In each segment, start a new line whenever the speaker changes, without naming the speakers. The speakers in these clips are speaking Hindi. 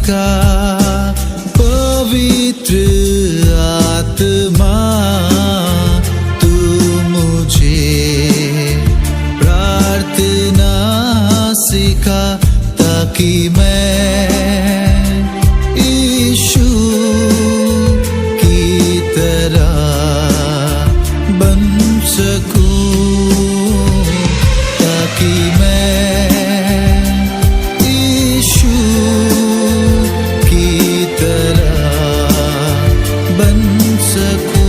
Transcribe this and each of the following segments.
का पवित्र आत्मा तू मुझे प्रार्थना सिखा ताकि मैं यीशु की तरह बन सकूं, ताकि मैं यीशु की तरह बन सकूं।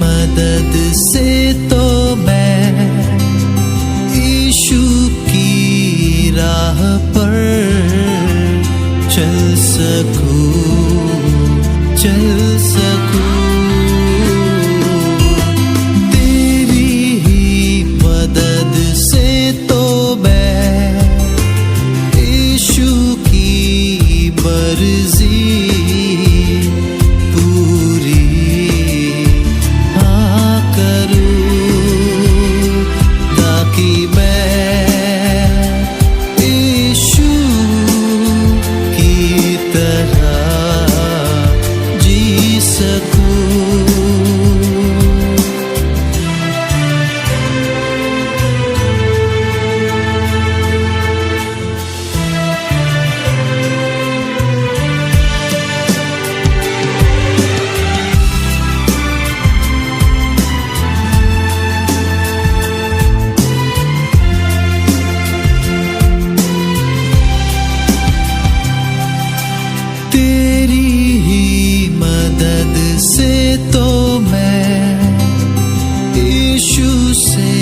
मदद से तो मैं यीशु की राह पर चल सकूं। तेरी ही मदद से तो मैं यीशु की मर्जी से तो मैं यीशु से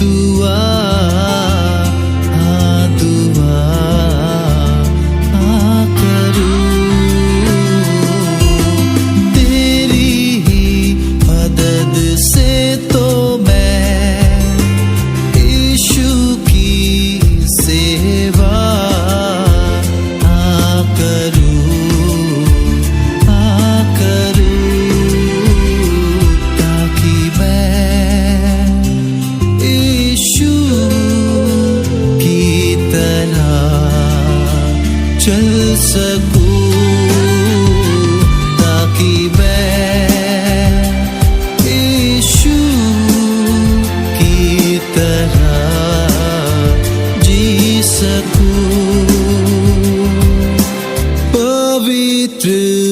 दुआ करूं। तेरी ही मदद से तो मैं यीशु की सेवा करूं। चल सकूं, ताकि मैं यीशु की तरह जी सकूं। पवित्र